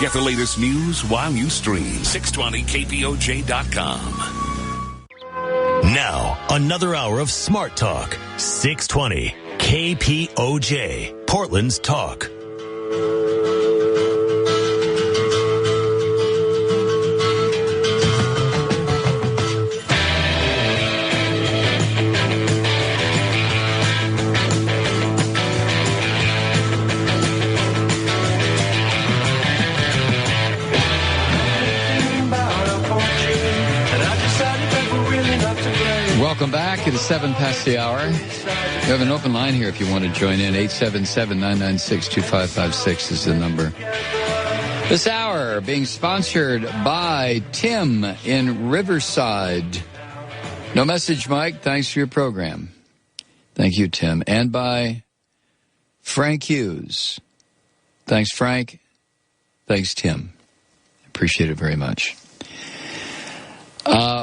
Get the latest news while you stream. 620kpoj.com. Now, another hour of Smart Talk. 620 KPOJ, Portland's Talk. Welcome back. It is 7 past the hour. We have an open line here if you want to join in. 877-996-2556 is the number. This hour being sponsored by Tim in Riverside. No message, Mike. Thanks for your program. Thank you, Tim. And by Frank Hughes. Thanks, Frank. Thanks, Tim. Appreciate it very much.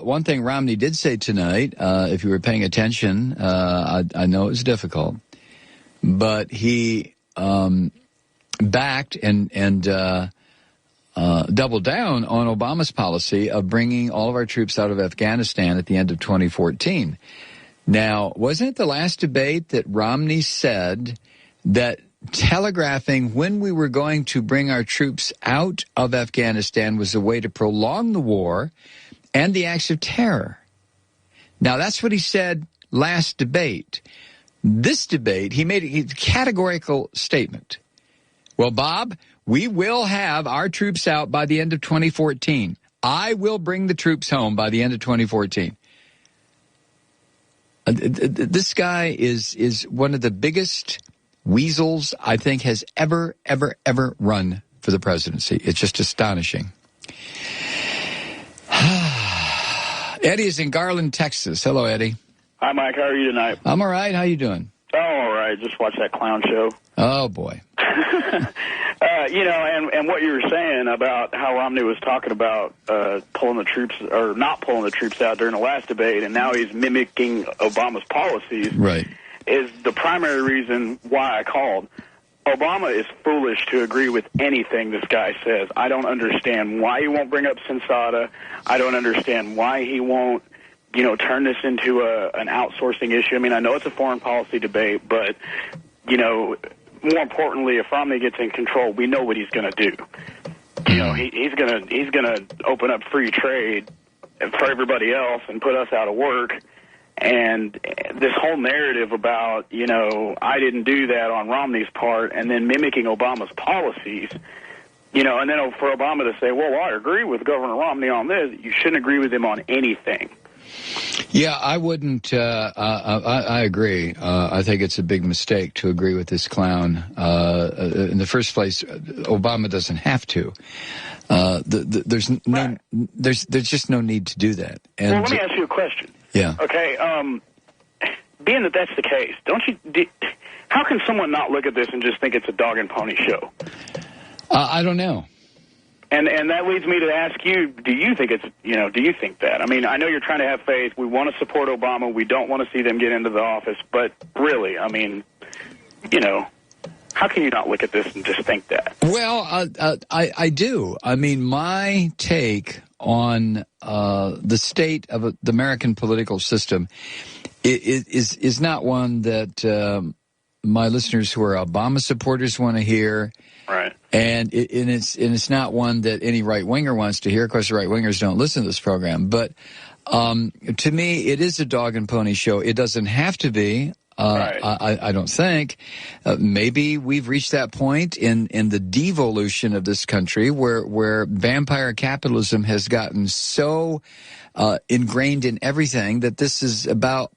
One thing Romney did say tonight, if you were paying attention, I know it was difficult, but he backed and doubled down on Obama's policy of bringing all of our troops out of Afghanistan at the end of 2014. Now, wasn't it the last debate that Romney said that telegraphing when we were going to bring our troops out of Afghanistan was a way to prolong the war and the acts of terror? Now, that's what he said last debate. This debate, he made a categorical statement. Well, Bob, we will have our troops out by the end of 2014. I will bring the troops home by the end of 2014. This guy is one of the biggest weasels I think has ever run for the presidency. It's just astonishing. Eddie is in Garland, Texas. Hello, Eddie. Hi, Mike. How are you tonight? I'm all right. How you doing? Oh, all right. Just watched that clown show. Oh, boy. And what you were saying about how Romney was talking about pulling the troops or not pulling the troops out during the last debate, and now he's mimicking Obama's policies, right, is the primary reason why I called. Obama is foolish to agree with anything this guy says. I don't understand why he won't bring up Sensata. I don't understand why he won't, turn this into an outsourcing issue. I mean, I know it's a foreign policy debate, but, more importantly, if Romney gets in control, we know what he's going to do. He's gonna open up free trade for everybody else and put us out of work. And this whole narrative about, I didn't do that on Romney's part, and then mimicking Obama's policies, and then for Obama to say, well, I agree with Governor Romney on this, you shouldn't agree with him on anything. Yeah, I wouldn't. I agree. I think it's a big mistake to agree with this clown. In the first place, Obama doesn't have to. There's just no need to do that. And, well, let me ask you a question. Yeah. Okay. Being that that's the case, how can someone not look at this and just think it's a dog and pony show? I don't know. And that leads me to ask you, do you think that? I mean, I know you're trying to have faith. We want to support Obama. We don't want to see them get into the office. But really, I mean, how can you not look at this and just think that? Well, I do. I mean, my take on the state of the American political system is not one that my listeners who are Obama supporters want to hear. Right. And it's not one that any right-winger wants to hear. Of course, the right-wingers don't listen to this program. But to me, it is a dog and pony show. It doesn't have to be. Right. I don't think. Maybe we've reached that point in the devolution of this country where vampire capitalism has gotten so ingrained in everything that this is about.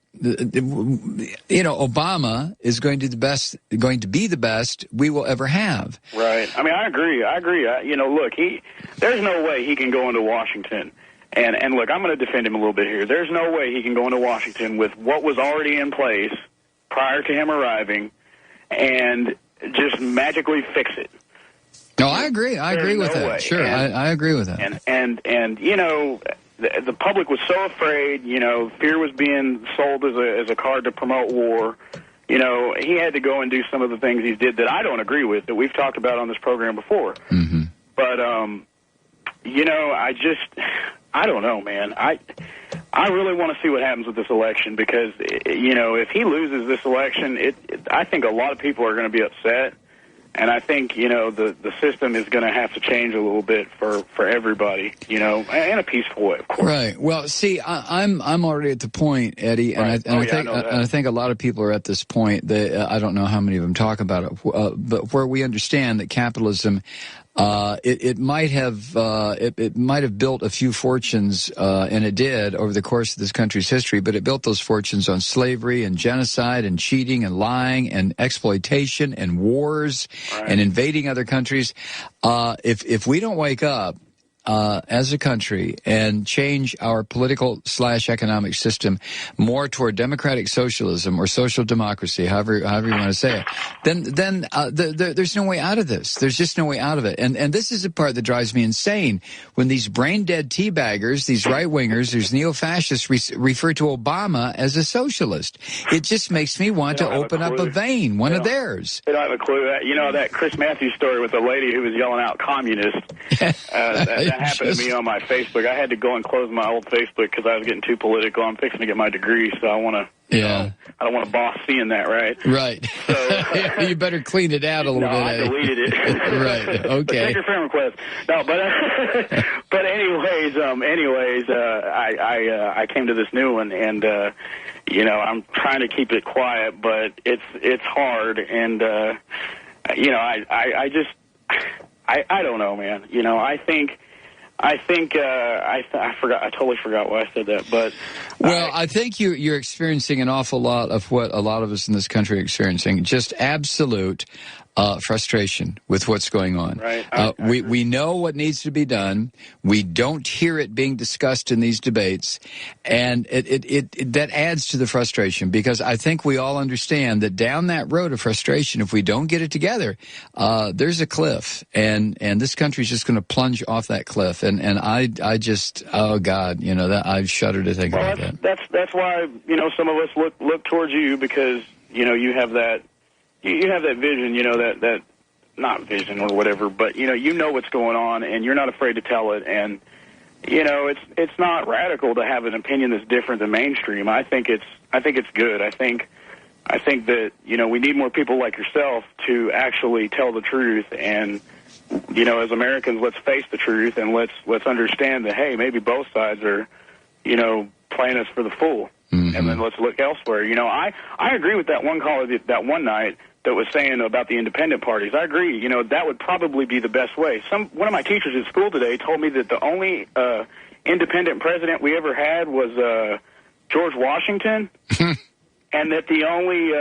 Obama is going to be the best we will ever have. Right. I mean, I agree. Look, there's no way he can go into Washington. And look, I'm going to defend him a little bit here. There's no way he can go into Washington with what was already in place prior to him arriving and just magically fix it. No, I agree. I agree with that. Way. Sure, I agree with that. And the public was so afraid. Fear was being sold as a card to promote war. He had to go and do some of the things he did that I don't agree with, that we've talked about on this program before. Mm-hmm. But, I don't know, man. I really want to see what happens with this election because, if he loses this election, I think a lot of people are going to be upset. And I think, the system is going to have to change a little bit for everybody, in a peaceful way, of course. Right. Well, see, I'm already at the point, Eddie, and, right. I think a lot of people are at this point. I don't know how many of them talk about it, but where we understand that capitalism, it might have built a few fortunes, and it did over the course of this country's history, but it built those fortunes on slavery and genocide and cheating and lying and exploitation and wars and invading other countries. If we don't wake up as a country and change our political/economic system more toward democratic socialism or social democracy, however you want to say it, then there's no way out of this. There's just no way out of it. And this is the part that drives me insane when these brain dead teabaggers, these right wingers, these neo-fascists refer to Obama as a socialist. It just makes me want to open up a vein, one of theirs. They don't have a clue. That Chris Matthews story with the lady who was yelling out communist. That happened to me on my Facebook. I had to go and close my old Facebook because I was getting too political. I'm fixing to get my degree, so I want to. I don't want a boss seeing that, right? Right. So you better clean it out a little bit. I deleted it. Right. Okay. But take your friend request. No, but anyways, I came to this new one, and I'm trying to keep it quiet, but it's hard, and I don't know, man. I totally forgot why I said that, but... Well, I think you're experiencing an awful lot of what a lot of us in this country are experiencing, just absolute frustration with what's going on. Right. We know what needs to be done. We don't hear it being discussed in these debates, and it that adds to the frustration because I think we all understand that down that road of frustration, if we don't get it together, there's a cliff, and this country's just going to plunge off that cliff. And I just, oh God, that I shudder to think about that. That's why some of us look towards you because you have that. You have that vision, that not vision or whatever, but you know what's going on, and you're not afraid to tell it. And it's not radical to have an opinion that's different than mainstream. I think it's good. I think that we need more people like yourself to actually tell the truth. And as Americans, let's face the truth and let's understand that hey, maybe both sides are playing us for the fool. Mm-hmm. And then let's look elsewhere. I agree with that one caller that one night that was saying about the independent parties. I agree. That would probably be the best way. One of my teachers at school today told me that the only independent president we ever had was George Washington, and that the only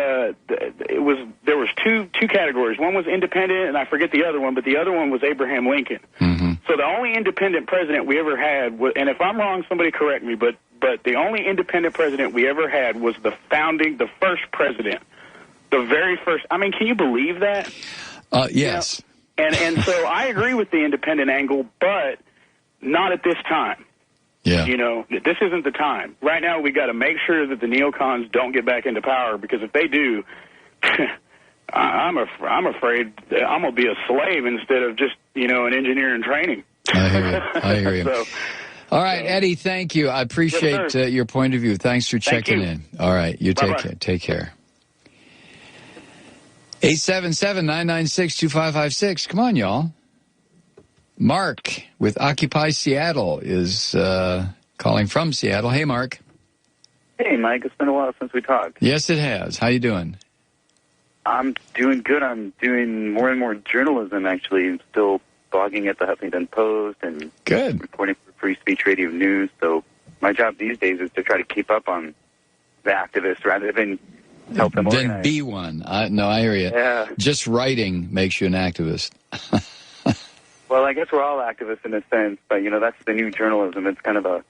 there was two categories. One was independent, and I forget the other one, but the other one was Abraham Lincoln. Mm-hmm. So the only independent president we ever had was, and if I'm wrong, somebody correct me, but the only independent president we ever had was the first president. The very first. I mean, can you believe that? Yes. And so I agree with the independent angle, but not at this time. Yeah. This isn't the time. Right now, we got to make sure that the neocons don't get back into power, because if they do, I'm afraid I'm gonna be a slave instead of just an engineer in training. I hear you. So, all right, Eddie. Thank you. I appreciate your point of view. Thanks for checking in. All right, you take care. 877-996-2556. Come on, y'all. Mark with Occupy Seattle is calling from Seattle. Hey, Mark. Hey, Mike. It's been a while since we talked. Yes, it has. How you doing? I'm doing good. I'm doing more and more journalism, actually. I'm still blogging at the Huffington Post and reporting for Free Speech Radio News. So my job these days is to try to keep up on the activists rather than help them organize. Then be one. I hear you. Yeah. Just writing makes you an activist. Well, I guess we're all activists in a sense, but, that's the new journalism. It's kind of a...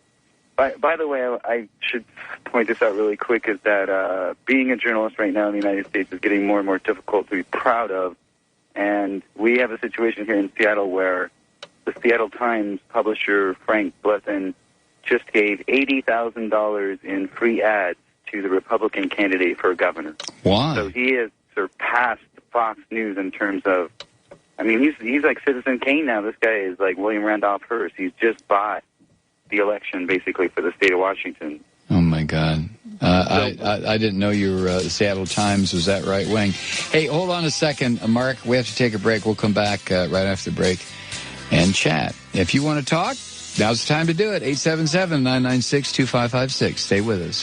By the way, I should point this out really quick, is that being a journalist right now in the United States is getting more and more difficult to be proud of. And we have a situation here in Seattle where the Seattle Times publisher, Frank Blesson, just gave $80,000 in free ads to the Republican candidate for governor. Why? So he has surpassed Fox News in terms of, I mean, he's like Citizen Kane now. This guy is like William Randolph Hearst. He's just bought the election, basically, for the state of Washington. Oh, my God. I didn't know your Seattle Times was that right wing. Hey, hold on a second. Mark, we have to take a break. We'll come back right after the break and chat. If you want to talk, now's the time to do it. 877-996-2556. Stay with us.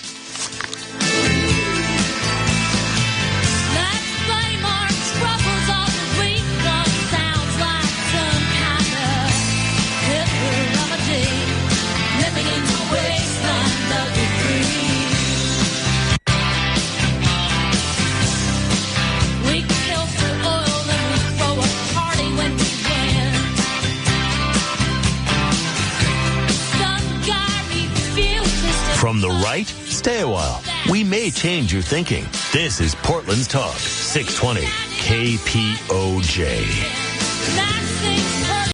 From the right, stay a while. We may change your thinking. This is Portland's Talk, 620 KPOJ.